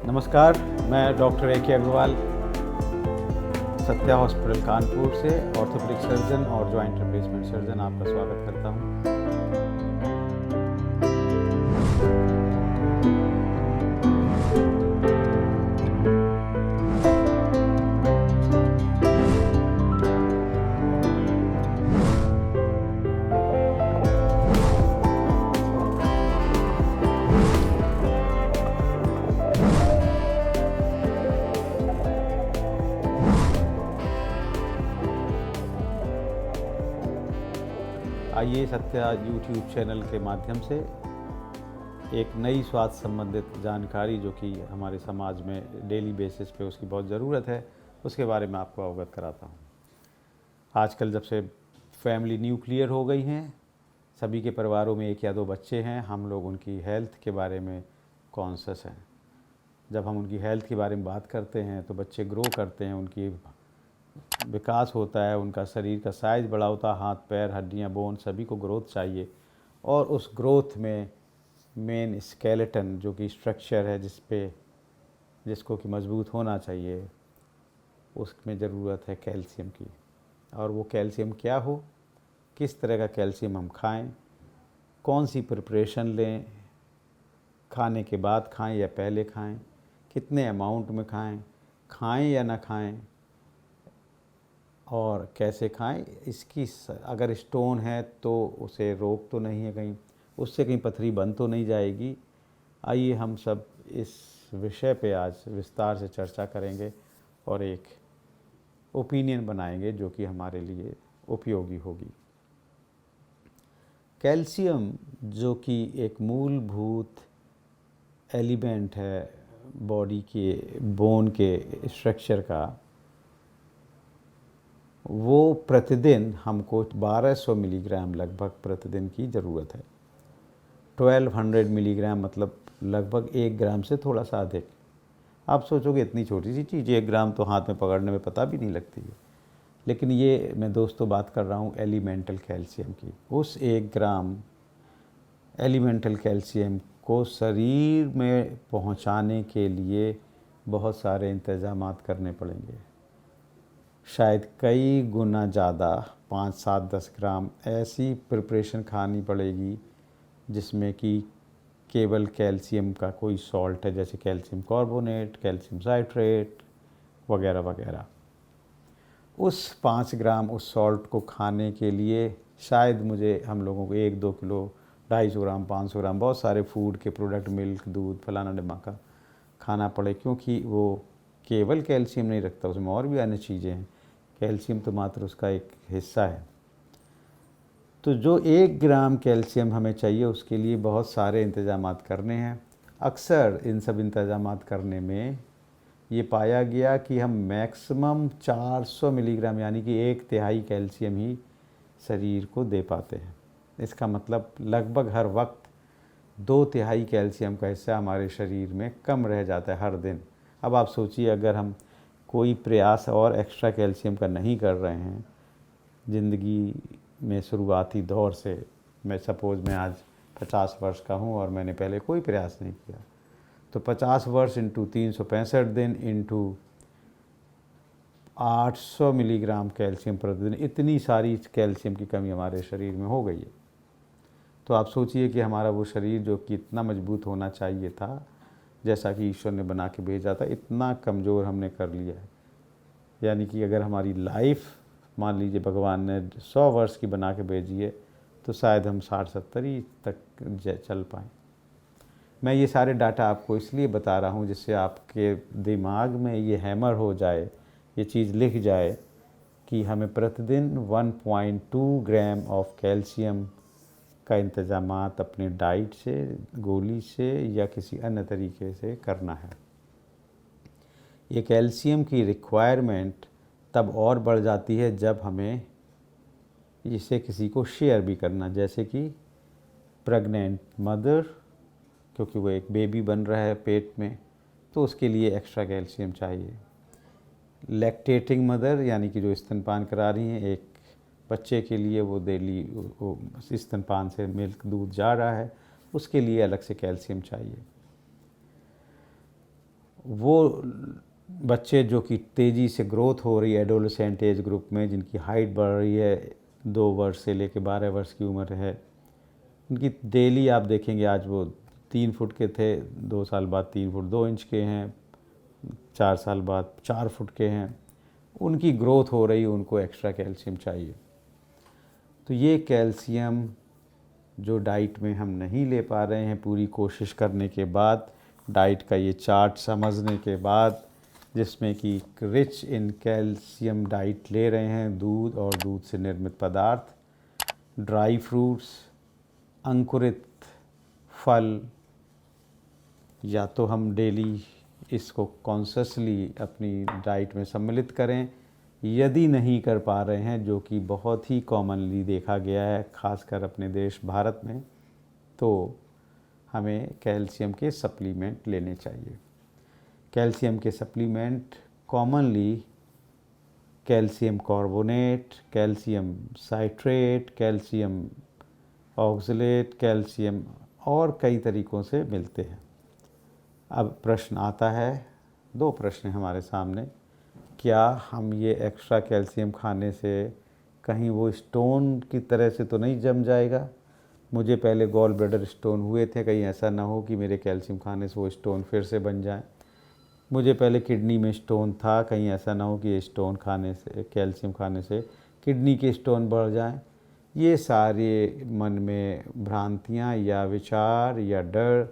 नमस्कार, मैं doctor A K. Agarwal Satya hospital Kanpur से ऑर्थोपेडिक सर्जन और जॉइंट रिप्लेसमेंट सर्जन आपका स्वागत करता हूं। आइए सत्या यूट्यूब चैनल के माध्यम से एक नई स्वास्थ्य संबंधित जानकारी जो कि हमारे समाज में डेली बेसिस पे उसकी बहुत ज़रूरत है, उसके बारे में आपको अवगत कराता हूँ। आजकल जब से फैमिली न्यूक्लियर हो गई हैं, सभी के परिवारों में एक या दो बच्चे हैं, हम लोग उनकी हेल्थ के बारे में कॉन्शियस हैं। जब हम उनकी हेल्थ के बारे में बात करते हैं तो बच्चे ग्रो करते हैं, उनकी विकास होता है, उनका शरीर का साइज़ बड़ा होता है, हाथ पैर हड्डियाँ बोन सभी को ग्रोथ चाहिए। और उस ग्रोथ में मेन स्केलेटन जो कि स्ट्रक्चर है जिसको कि मजबूत होना चाहिए, उसमें ज़रूरत है कैल्शियम की। और वो कैल्शियम क्या हो, किस तरह का कैल्शियम हम खाएं, कौन सी प्रिपरेशन लें, खाने के बाद खाएं या पहले खाएं, कितने अमाउंट में खाएं या ना खाएं, और कैसे खाएं। इसकी अगर स्टोन है तो उसे रोक तो नहीं है कहीं, उससे कहीं पथरी बन तो नहीं जाएगी। आइए हम सब इस विषय पे आज विस्तार से चर्चा करेंगे और एक ओपिनियन बनाएंगे जो कि हमारे लिए उपयोगी होगी। कैल्शियम जो कि एक मूलभूत एलिमेंट है बॉडी के बोन के स्ट्रक्चर का, वो प्रतिदिन हमको 1200 मिलीग्राम लगभग प्रतिदिन की ज़रूरत है। 1200 मिलीग्राम मतलब लगभग 1 ग्राम से थोड़ा सा अधिक। आप सोचोगे इतनी छोटी सी चीज़ 1 ग्राम तो हाथ में पकड़ने में पता भी नहीं लगती है, लेकिन ये मैं दोस्तों बात कर रहा हूँ एलिमेंटल कैल्शियम की। उस 1 ग्राम एलिमेंटल कैल्शियम को शरीर में पहुँचाने के लिए बहुत सारे इंतज़ामात करने पड़ेंगे, शायद कई गुना ज़्यादा 5, 7, 10 ग्राम ऐसी प्रिपरेशन खानी पड़ेगी जिसमें कि केवल कैल्शियम का कोई सॉल्ट है, जैसे कैल्शियम कार्बोनेट, कैल्शियम साइट्रेट वगैरह वगैरह। उस 5 ग्राम उस सॉल्ट को खाने के लिए शायद मुझे हम लोगों को 1-2 किलो, 250 ग्राम, 500 ग्राम बहुत सारे फूड के प्रोडक्ट, मिल्क, दूध, फलाना ढिमाका खाना पड़े, क्योंकि वो केवल कैल्शियम नहीं रखता, उसमें और भी अन्य चीज़ें हैं। कैल्शियम तो मात्र उसका एक हिस्सा है। तो जो 1 ग्राम कैल्शियम हमें चाहिए उसके लिए बहुत सारे इंतज़ामात करने हैं। अक्सर इन सब इंतज़ामात करने में ये पाया गया कि हम मैक्सिमम 400 मिलीग्राम यानी कि 1/3 कैल्शियम ही शरीर को दे पाते हैं। इसका मतलब लगभग हर वक्त 2/3 कैल्शियम का हिस्सा हमारे शरीर में कम रह जाता है हर दिन। अब आप सोचिए, अगर हम कोई प्रयास और एक्स्ट्रा कैल्शियम का नहीं कर रहे हैं ज़िंदगी में शुरुआती दौर से, मैं आज 50 वर्ष का हूँ और मैंने पहले कोई प्रयास नहीं किया, तो 50 वर्ष इंटू 365 दिन इंटू 800 मिलीग्राम कैल्शियम प्रतिदिन, इतनी सारी कैल्शियम की कमी हमारे शरीर में हो गई है। तो आप सोचिए कि हमारा वो शरीर जो कि इतना मजबूत होना चाहिए था, जैसा कि ईश्वर ने बना के भेजा था, इतना कमज़ोर हमने कर लिया है। यानी कि अगर हमारी लाइफ मान लीजिए भगवान ने 100 वर्ष की बना के भेजी है, तो शायद हम 60-70 ही तक चल पाएँ। मैं ये सारे डाटा आपको इसलिए बता रहा हूँ जिससे आपके दिमाग में ये हैमर हो जाए, ये चीज़ लिख जाए कि हमें प्रतिदिन 1.2 ग्राम ऑफ कैल्शियम का इंतज़ामात अपने डाइट से, गोली से या किसी अन्य तरीके से करना है। ये कैल्शियम की रिक्वायरमेंट तब और बढ़ जाती है जब हमें इसे किसी को शेयर भी करना, जैसे कि प्रेग्नेंट मदर, क्योंकि वो एक बेबी बन रहा है पेट में, तो उसके लिए एक्स्ट्रा कैल्शियम चाहिए। लैक्टेटिंग मदर यानी कि जो स्तनपान करा रही हैं, एक बच्चे के लिए वो डेली वो स्तनपान से मिल्क दूध जा रहा है, उसके लिए अलग से कैल्शियम चाहिए। वो बच्चे जो कि तेज़ी से ग्रोथ हो रही है एडोलेसेंट एज ग्रुप में, जिनकी हाइट बढ़ रही है, 2 वर्ष से लेकर 12 वर्ष की उम्र है, उनकी डेली आप देखेंगे आज वो 3 फुट के थे, 2 साल बाद 3 फुट 2 इंच के हैं, 4 साल बाद 4 फुट के हैं, उनकी ग्रोथ हो रही है, उनको एक्स्ट्रा कैल्शियम चाहिए। तो ये कैल्शियम जो डाइट में हम नहीं ले पा रहे हैं, पूरी कोशिश करने के बाद, डाइट का ये चार्ट समझने के बाद, जिसमें कि रिच इन कैल्शियम डाइट ले रहे हैं, दूध और दूध से निर्मित पदार्थ, ड्राई फ्रूट्स, अंकुरित फल, या तो हम डेली इसको कॉन्शियसली अपनी डाइट में सम्मिलित करें, यदि नहीं कर पा रहे हैं, जो कि बहुत ही कॉमनली देखा गया है खासकर अपने देश भारत में, तो हमें कैल्शियम के सप्लीमेंट लेने चाहिए। कैल्शियम के supplement commonly calcium carbonate, calcium citrate, calcium oxalate, calcium और कई तरीक़ों से मिलते हैं। अब प्रश्न आता है, 2 प्रश्न हैं हमारे सामने, क्या हम ये एक्स्ट्रा कैल्शियम खाने से कहीं वो स्टोन की तरह से तो नहीं जम जाएगा? मुझे पहले गॉल ब्लैडर स्टोन हुए थे, कहीं ऐसा ना हो कि मेरे कैल्शियम खाने से वो स्टोन फिर से बन जाए। मुझे पहले किडनी में स्टोन था, कहीं ऐसा ना हो कि ये स्टोन खाने से, कैल्शियम खाने से किडनी के स्टोन बढ़ जाएं। ये सारे मन में भ्रांतियाँ या विचार या डर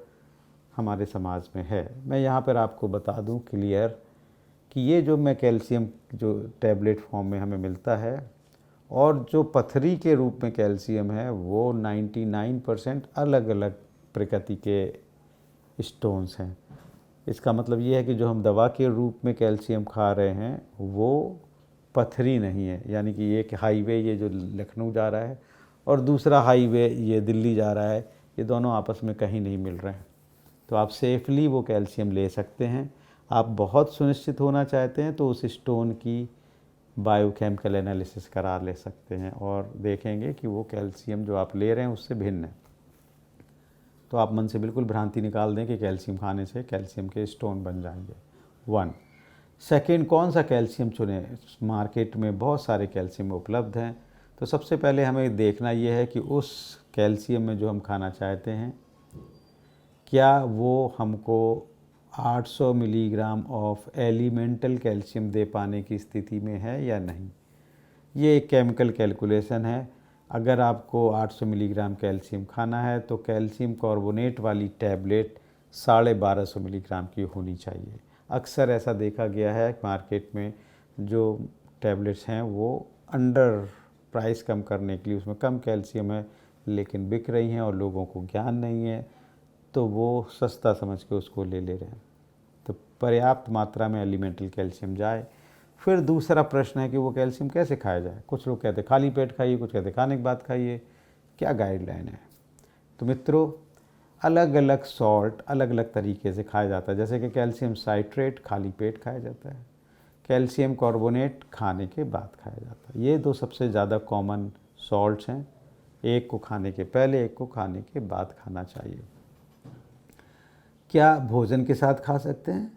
हमारे समाज में है। मैं यहाँ पर आपको बता दूँ क्लियर कि ये जो मैं कैल्शियम जो टैबलेट फॉर्म में हमें मिलता है, और जो पथरी के रूप में कैल्शियम है, वो 99% अलग अलग प्रकृति के स्टोन्स हैं। इसका मतलब ये है कि जो हम दवा के रूप में कैल्शियम खा रहे हैं वो पथरी नहीं है, यानी कि एक हाईवे ये जो लखनऊ जा रहा है और दूसरा हाईवे ये दिल्ली जा रहा है, ये दोनों आपस में कहीं नहीं मिल रहे हैं। तो आप सेफली वो कैल्शियम ले सकते हैं। आप बहुत सुनिश्चित होना चाहते हैं तो उस स्टोन की बायोकेमिकल एनालिसिस करा ले सकते हैं और देखेंगे कि वो कैल्शियम जो आप ले रहे हैं उससे भिन्न है। तो आप मन से बिल्कुल भ्रांति निकाल दें कि कैल्शियम खाने से कैल्शियम के स्टोन बन जाएंगे। 1 सेकेंड, कौन सा कैल्शियम चुनें? मार्केट में बहुत सारे कैल्शियम उपलब्ध हैं। तो सबसे पहले हमें देखना ये है कि उस कैल्शियम में जो हम खाना चाहते हैं, क्या वो हमको 800 मिलीग्राम ऑफ एलिमेंटल कैल्शियम दे पाने की स्थिति में है या नहीं। ये एक केमिकल कैलकुलेशन है। अगर आपको 800 मिलीग्राम कैल्शियम खाना है तो कैल्शियम कार्बोनेट वाली टैबलेट 1250 मिलीग्राम की होनी चाहिए। अक्सर ऐसा देखा गया है मार्केट में जो टैबलेट्स हैं वो अंडर प्राइस कम करने के लिए उसमें कम कैल्शियम है लेकिन बिक रही हैं और लोगों को ज्ञान नहीं है, तो वो सस्ता समझ के उसको ले रहे हैं। तो पर्याप्त मात्रा में एलिमेंटल कैल्शियम जाए। फिर दूसरा प्रश्न है कि वो कैल्शियम कैसे खाया जाए। कुछ लोग कहते हैं खाली पेट खाइए, कुछ कहते हैं खाने के बाद खाइए, क्या गाइडलाइन है? तो मित्रों, अलग अलग सॉल्ट अलग अलग तरीके से खाया जाता है। जैसे कि कैल्शियम साइट्रेट खाली पेट खाया जाता है, कैल्शियम कार्बोनेट खाने के बाद खाया जाता है। ये 2 सबसे ज़्यादा कॉमन सॉल्ट्स हैं। एक को खाने के पहले, एक को खाने के बाद खाना चाहिए। क्या भोजन के साथ खा सकते हैं?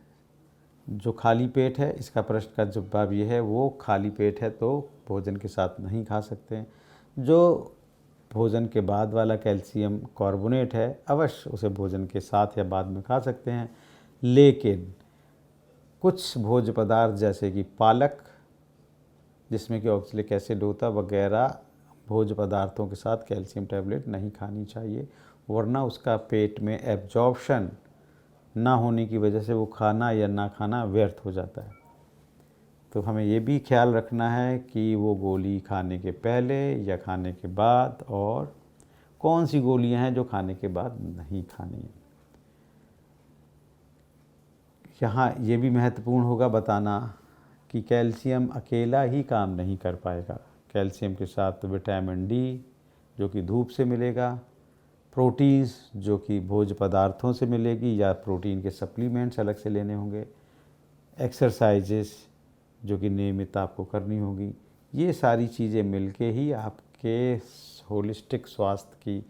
जो खाली पेट है, इसका प्रश्न का जवाब ये है, वो खाली पेट है तो भोजन के साथ नहीं खा सकते हैं। जो भोजन के बाद वाला कैल्शियम कार्बोनेट है, अवश्य उसे भोजन के साथ या बाद में खा सकते हैं। लेकिन कुछ भोज्य पदार्थ जैसे कि पालक, जिसमें कि ऑक्सैलिक एसिड होता वगैरह, भोज्य पदार्थों के साथ कैल्शियम टैबलेट नहीं खानी चाहिए, वरना उसका पेट में एब्जॉर्प्शन ना होने की वजह से वो खाना या ना खाना व्यर्थ हो जाता है। तो हमें ये भी ख्याल रखना है कि वो गोली खाने के पहले या खाने के बाद, और कौन सी गोलियां हैं जो खाने के बाद नहीं खानी है। यहाँ ये भी महत्वपूर्ण होगा बताना कि कैल्शियम अकेला ही काम नहीं कर पाएगा। कैल्शियम के साथ विटामिन डी जो कि धूप से मिलेगा, प्रोटीन्स जो कि भोज्य पदार्थों से मिलेगी या प्रोटीन के सप्लीमेंट्स अलग से लेने होंगे, एक्सरसाइजेस जो कि नियमित आपको करनी होगी। ये सारी चीज़ें मिलके ही आपके होलिस्टिक स्वास्थ्य की,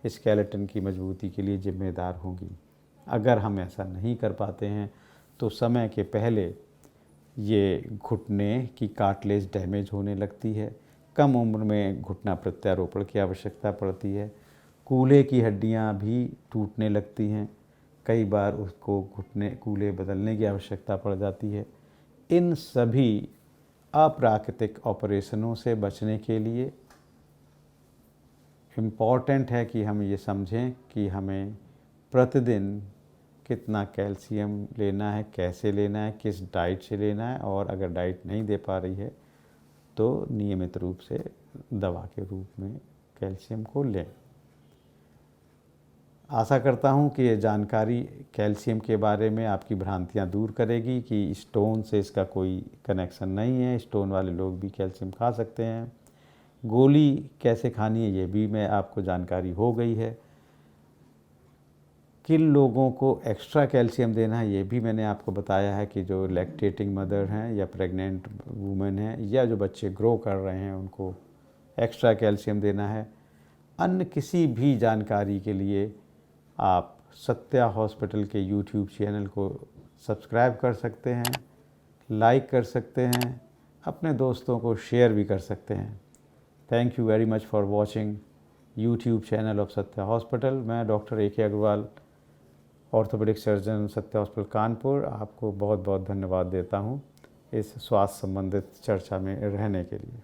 स्केलेटन की मजबूती के लिए जिम्मेदार होंगी। अगर हम ऐसा नहीं कर पाते हैं तो समय के पहले ये घुटने की कार्टिलेज डैमेज होने लगती है। कम उम्र में घुटना प्रत्यारोपण की आवश्यकता पड़ती है। कूल्हे की हड्डियां भी टूटने लगती हैं। कई बार उसको घुटने कूल्हे बदलने की आवश्यकता पड़ जाती है। इन सभी अप्राकृतिक ऑपरेशनों से बचने के लिए इम्पॉर्टेंट है कि हम ये समझें कि हमें प्रतिदिन कितना कैल्शियम लेना है, कैसे लेना है, किस डाइट से लेना है, और अगर डाइट नहीं दे पा रही है तो नियमित रूप से दवा के रूप में कैल्शियम को लें। आशा करता हूँ कि ये जानकारी कैल्शियम के बारे में आपकी भ्रांतियाँ दूर करेगी कि स्टोन से इसका कोई कनेक्शन नहीं है। स्टोन वाले लोग भी कैल्शियम खा सकते हैं। गोली कैसे खानी है ये भी मैं आपको जानकारी हो गई है। किन लोगों को एक्स्ट्रा कैल्शियम देना है ये भी मैंने आपको बताया है कि जो लैक्टेटिंग मदर हैं या प्रेग्नेंट वुमेन हैं या जो बच्चे ग्रो कर रहे हैं उनको एक्स्ट्रा कैल्शियम देना है। अन्य किसी भी जानकारी के लिए आप सत्या हॉस्पिटल के यूट्यूब चैनल को सब्सक्राइब कर सकते हैं, लाइक कर सकते हैं, अपने दोस्तों को शेयर भी कर सकते हैं। Thank you very much for watching YouTube channel of Satya hospital. मैं doctor A K Agarwal, orthopaedic surgeon, Satya hospital Kanpur, आपको बहुत बहुत धन्यवाद देता हूँ इस स्वास्थ्य संबंधित चर्चा में रहने के लिए।